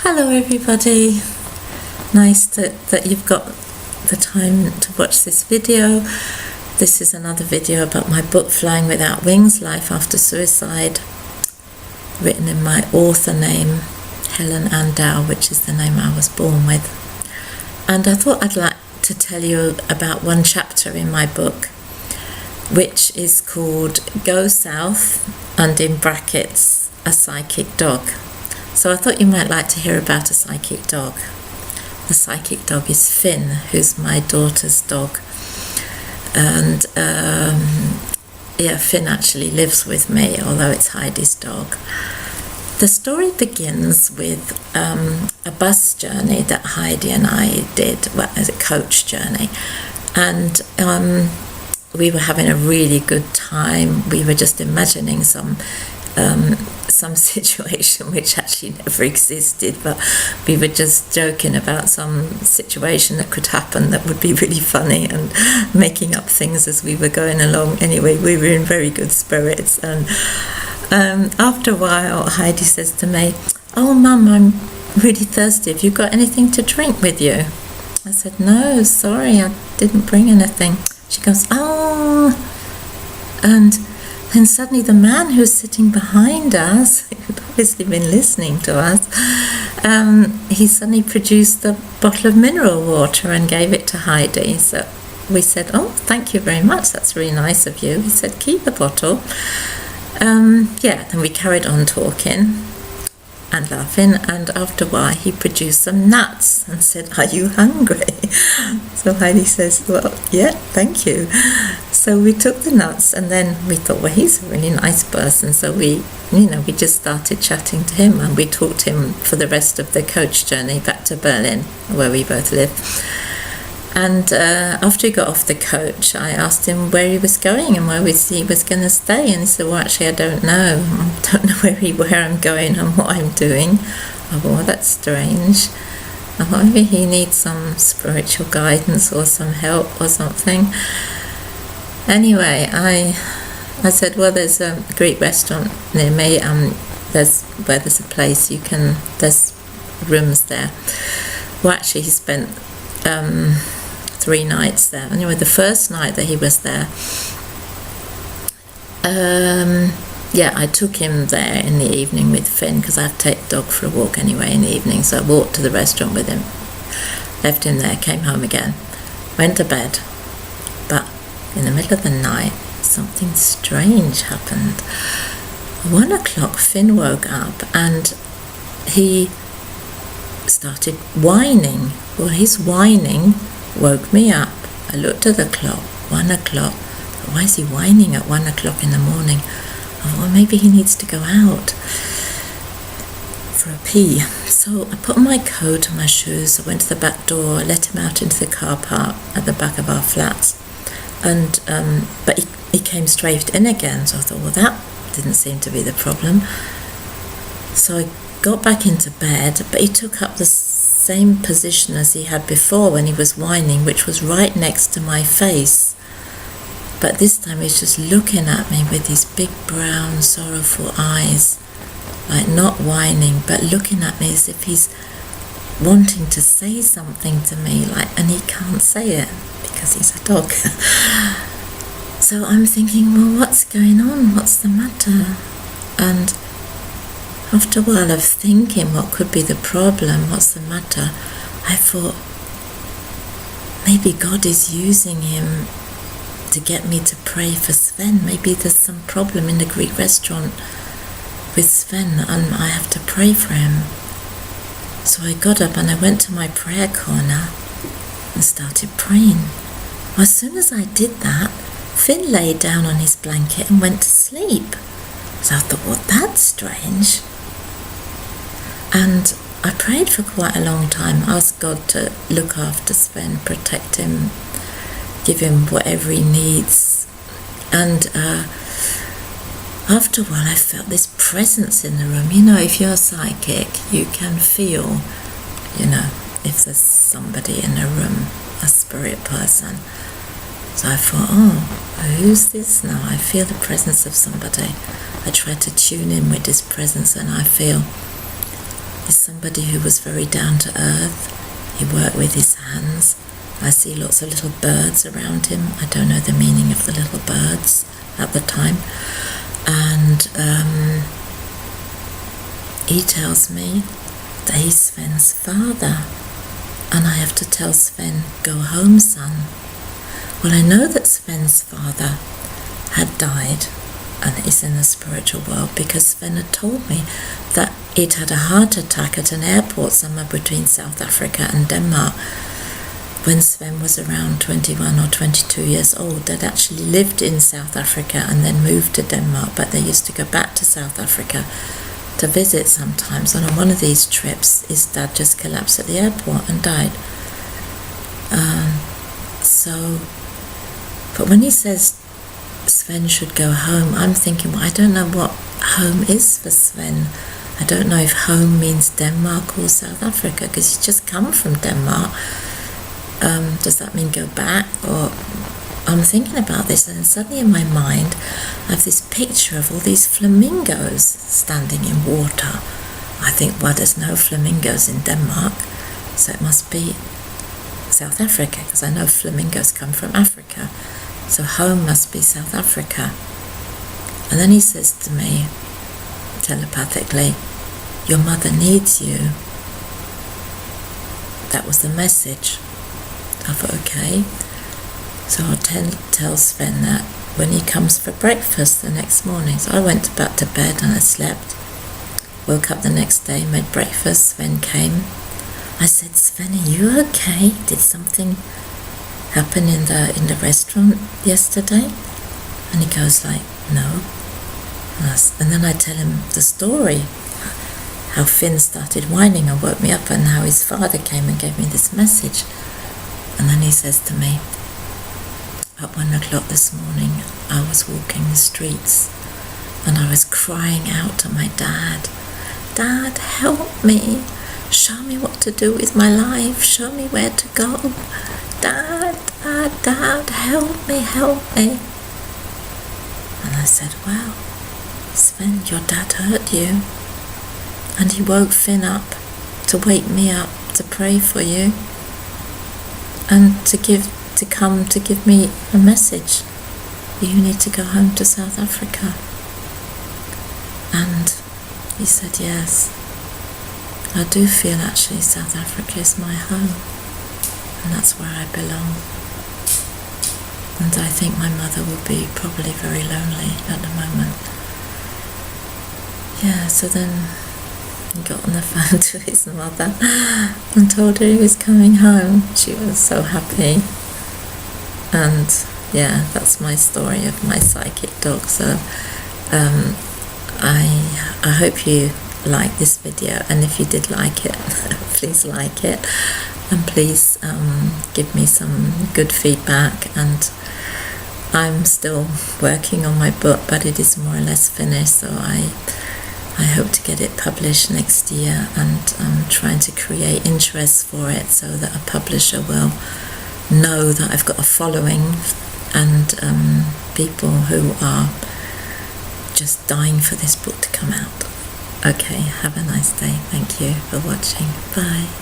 Hello everybody, nice that you've got the time to watch this video. This is another video about my book Flying Without Wings, Life After Suicide, written in my author name, Helen Andow, which is the name I was born with. And I thought I'd like to tell you about one chapter in my book, which is called Go South, and in brackets, a psychic dog. So I thought you might like to hear about a psychic dog. The psychic dog is Finn, who's my daughter's dog. And Finn actually lives with me, although it's Heidi's dog. The story begins with a bus journey that Heidi and I did, as a coach journey. And we were having a really good time. We were just imagining some situation which actually never existed, but we were just joking about some situation that could happen that would be really funny and making up things as we were going along. Anyway, we were in very good spirits, and after a while Heidi says to me, "Oh Mum, I'm really thirsty. Have you got anything to drink with you?" I said, "No, sorry, I didn't bring anything." She goes, "Oh," and then suddenly the man who's sitting behind us, who'd obviously been listening to us, he suddenly produced a bottle of mineral water and gave it to Heidi. So we said, "Oh, thank you very much, that's really nice of you." He said, "Keep the bottle." Then we carried on talking and laughing, and after a while he produced some nuts and said, "Are you hungry?" So Heidi says, "Well, yeah, thank you." So we took the nuts, and then we thought, well, he's a really nice person, so we just started chatting to him, and we talked to him for the rest of the coach journey back to Berlin, where we both live. And after he got off the coach, I asked him where he was going and where he was going to stay. And he said, "Well, actually, I don't know. I don't know where I'm going and what I'm doing." I thought, "Well, that's strange." I thought maybe he needs some spiritual guidance or some help or something. Anyway, I said, "Well, there's a Greek restaurant near me. There's a place there's rooms there." Well, actually, he spent 3 nights there. Anyway, the first night that he was there, I took him there in the evening with Finn, because I have to take the dog for a walk anyway in the evening. So I walked to the restaurant with him, left him there, came home again, went to bed. But in the middle of the night, something strange happened. 1 o'clock, Finn woke up and he started whining. Well, his whining woke me up. I looked at the clock, 1 o'clock. Why is he whining at 1 o'clock in the morning? I thought, well, maybe he needs to go out for a pee. So I put on my coat and my shoes. I went to the back door. I let him out into the car park at the back of our flats. And but he came straight in again. So I thought, well, that didn't seem to be the problem. So I got back into bed, but he took up the same position as he had before when he was whining, which was right next to my face. But this time he's just looking at me with these big brown sorrowful eyes, like not whining, but looking at me as if he's wanting to say something to me, and he can't say it because he's a dog. So I'm thinking, well, what's going on? What's the matter? And after a while of thinking what could be the problem, what's the matter, I thought maybe God is using him to get me to pray for Sven. Maybe there's some problem in the Greek restaurant with Sven and I have to pray for him. So I got up and I went to my prayer corner and started praying. Well, as soon as I did that, Finn lay down on his blanket and went to sleep. So I thought, well, that's strange. And I prayed for quite a long time, asked God to look after Sven, protect him, give him whatever he needs. And after a while I felt this presence in the room. If you're psychic, you can feel, if there's somebody in a room, a spirit person. So I thought, oh, who's this now? I feel the presence of somebody. I try to tune in with this presence and I feel is somebody who was very down to earth. He worked with his hands. I see lots of little birds around him. I don't know the meaning of the little birds at the time. And he tells me that he's Sven's father. And I have to tell Sven, go home, son. Well, I know that Sven's father had died and is in the spiritual world because Sven had told me that he'd had a heart attack at an airport somewhere between South Africa and Denmark when Sven was around 21 or 22 years old. They'd actually lived in South Africa and then moved to Denmark, but they used to go back to South Africa to visit sometimes. And on one of these trips, his dad just collapsed at the airport and died. But when he says Sven should go home, I'm thinking, well, I don't know what home is for Sven. I don't know if home means Denmark or South Africa, because he's just come from Denmark. Does that mean go back? Or I'm thinking about this, and suddenly in my mind I have this picture of all these flamingos standing in water. I think, well, there's no flamingos in Denmark, so it must be South Africa, because I know flamingos come from Africa. So home must be South Africa. And then he says to me, telepathically, your mother needs you. That was the message. I thought, okay. So I'll tell Sven that when he comes for breakfast the next morning. So I went back to bed and I slept. Woke up the next day, made breakfast. Sven came. I said, Sven, are you okay? Did something happen in the restaurant yesterday? And he goes like, no. And then I tell him the story, how Finn started whining and woke me up, and how his father came and gave me this message. And then he says to me, at 1 o'clock this morning, I was walking the streets and I was crying out to my dad, Dad, help me. Show me what to do with my life. Show me where to go. Dad, Dad, help me, help me. And I said, well, Sven, your dad hurt you. And he woke Finn up to wake me up to pray for you and to give me a message. You need to go home to South Africa. And he said, yes. I do feel actually South Africa is my home, and that's where I belong. And I think my mother will be probably very lonely at the moment. Yeah, so then he got on the phone to his mother and told her he was coming home. She was so happy. And yeah, that's my story of my psychic dog. So I hope you like this video, and if you did like it, please like it, and please give me some good feedback. And I'm still working on my book, but it is more or less finished, so I hope to get it published next year, and I'm trying to create interest for it so that a publisher will know that I've got a following and people who are just dying for this book to come out. Okay, have a nice day. Thank you for watching. Bye.